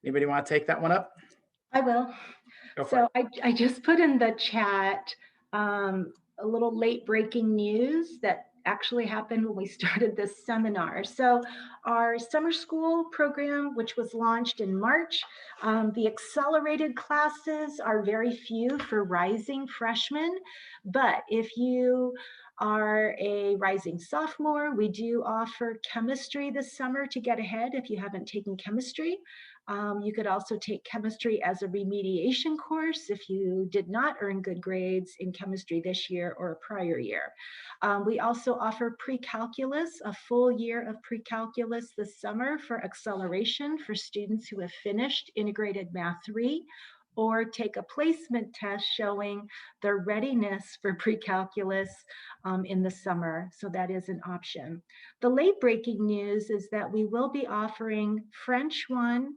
Anybody want to take that one up? I will. So I just put in the chat a little late breaking news that actually happened when we started this seminar. So our summer school program, which was launched in March, the accelerated classes are very few for rising freshmen, but if you are a rising sophomore, we do offer chemistry this summer to get ahead if you haven't taken chemistry. You could also take chemistry as a remediation course if you did not earn good grades in chemistry this year or a prior year. We also offer pre-calculus, a full year of pre-calculus this summer for acceleration for students who have finished integrated math 3 or take a placement test showing their readiness for pre-calculus in the summer. So that is an option. The late breaking news is that we will be offering French 1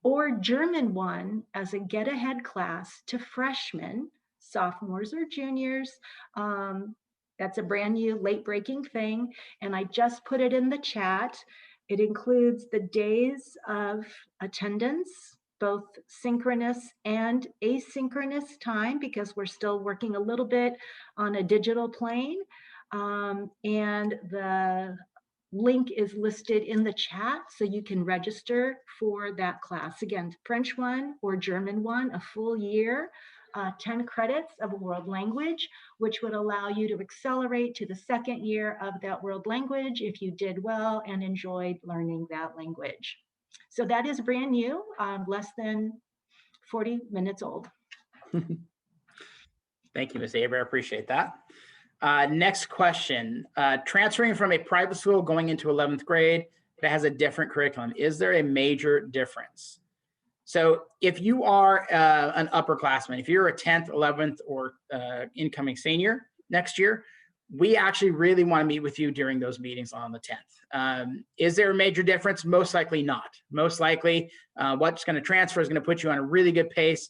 or German 1 as a get ahead class to freshmen, sophomores or juniors. That's a brand new late breaking thing. And I just put it in the chat. It includes the days of attendance, both synchronous and asynchronous time, because we're still working a little bit on a digital plane. And the link is listed in the chat, so you can register for that class. Again, French 1 or German 1, a full year, 10 credits of a world language, which would allow you to accelerate to the second year of that world language if you did well and enjoyed learning that language. So that is brand new, less than 40 minutes old. Thank you, Ms. Aber. I appreciate that. Next question. Transferring from a private school going into 11th grade that has a different curriculum, is there a major difference? So if you are an upperclassman, if you're a 10th, 11th, or incoming senior next year, we actually really want to meet with you during those meetings on the 10th. Is there a major difference? Most likely not. Most likely what's going to transfer is going to put you on a really good pace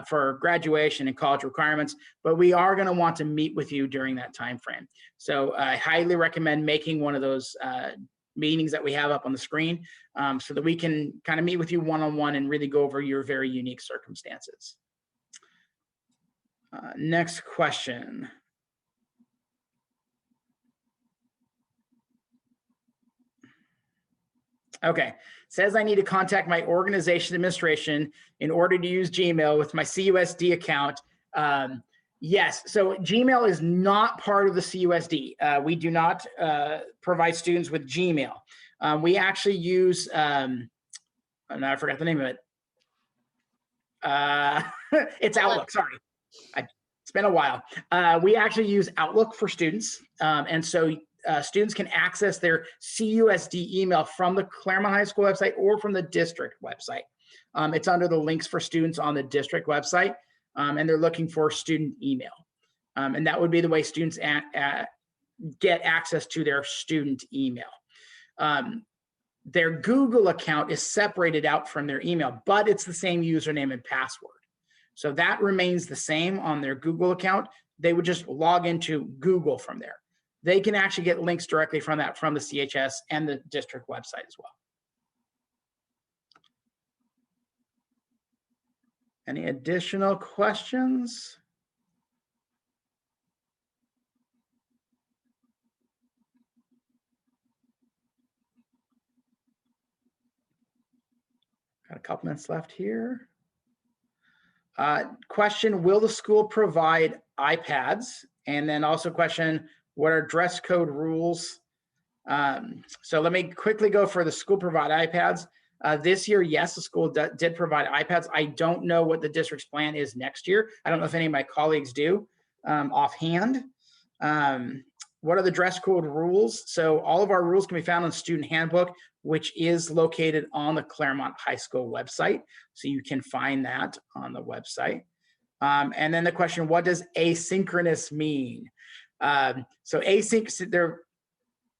for graduation and college requirements, but we are going to want to meet with you during that time frame. So I highly recommend making one of those meetings that we have up on the screen so that we can kind of meet with you one-on-one and really go over your very unique circumstances. Next question. Okay, says I need to contact my organization administration in order to use Gmail with my CUSD account. Yes, so Gmail is not part of the CUSD. We do not provide students with Gmail. We actually use, and I forgot the name of it. It's Outlook, sorry. It's been a while. We actually use Outlook for students. And so students can access their CUSD email from the Claremont High School website or from the district website. It's under the links for students on the district website, and they're looking for student email. And that would be the way students get access to their student email. Their Google account is separated out from their email, but it's the same username and password. So that remains the same on their Google account. They would just log into Google from there. They can actually get links directly from that, from the CHS and the district website as well. Any additional questions? Got a couple minutes left here. Question, will the school provide iPads? And then also question, what are dress code rules? So let me quickly go for the school provide iPads. This year, yes, the school did provide iPads. I don't know what the district's plan is next year. I don't know if any of my colleagues do offhand. What are the dress code rules? So all of our rules can be found in the student handbook, which is located on the Claremont High School website. So you can find that on the website. And then the question, what does asynchronous mean? So async,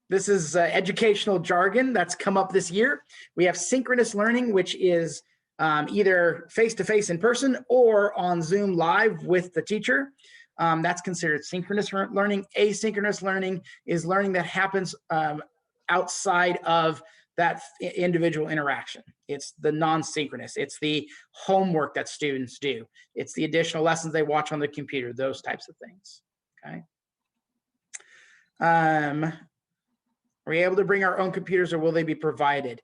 this is educational jargon that's come up this year. We have synchronous learning, which is either face-to-face in person or on Zoom live with the teacher. That's considered synchronous learning. Asynchronous learning is learning that happens outside of that individual interaction. It's the non-synchronous. It's the homework that students do. It's the additional lessons they watch on the computer, those types of things, okay? Are we able to bring our own computers or will they be provided?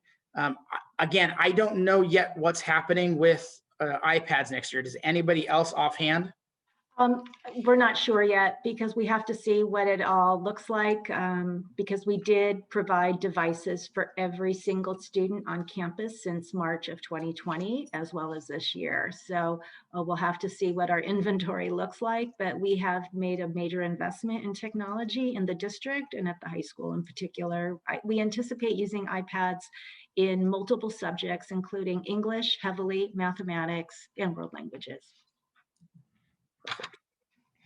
Again, I don't know yet what's happening with iPads next year. Does anybody else offhand? We're not sure yet because we have to see what it all looks like, because we did provide devices for every single student on campus since March of 2020, as well as this year. So we'll have to see what our inventory looks like, but we have made a major investment in technology in the district and at the high school in particular. We anticipate using iPads in multiple subjects, including English, heavily, mathematics, and world languages.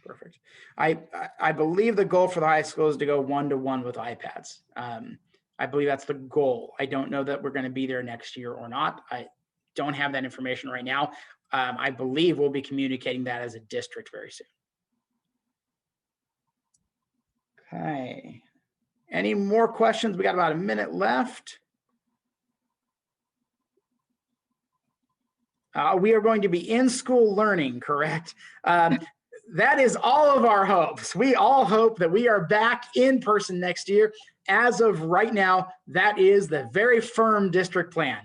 Perfect. I believe the goal for the high school is to go 1-to-1 with iPads. I believe that's the goal. I don't know that we're going to be there next year or not. I don't have that information right now. I believe we'll be communicating that as a district very soon. Okay. Any more questions? We got about a minute left. We are going to be in school learning, correct? That is all of our hopes. We all hope that we are back in person next year. As of right now, that is the very firm district plan.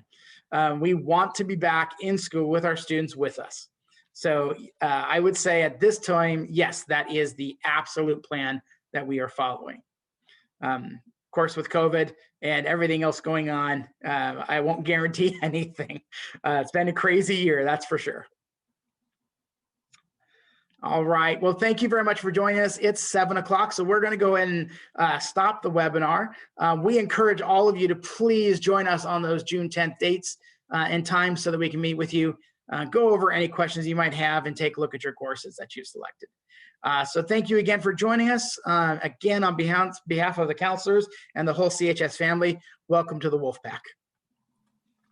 We want to be back in school with our students with us. So I would say at this time, yes, that is the absolute plan that we are following. Of course, with COVID and everything else going on, I won't guarantee anything. It's been a crazy year, that's for sure. All right. Well, thank you very much for joining us. It's 7 o'clock, so we're going to go ahead and stop the webinar. We encourage all of you to please join us on those June 10th dates and times so that we can meet with you, go over any questions you might have, and take a look at your courses that you've selected. So thank you again for joining us. Again, on behalf of the counselors and the whole CHS family, welcome to the Wolfpack.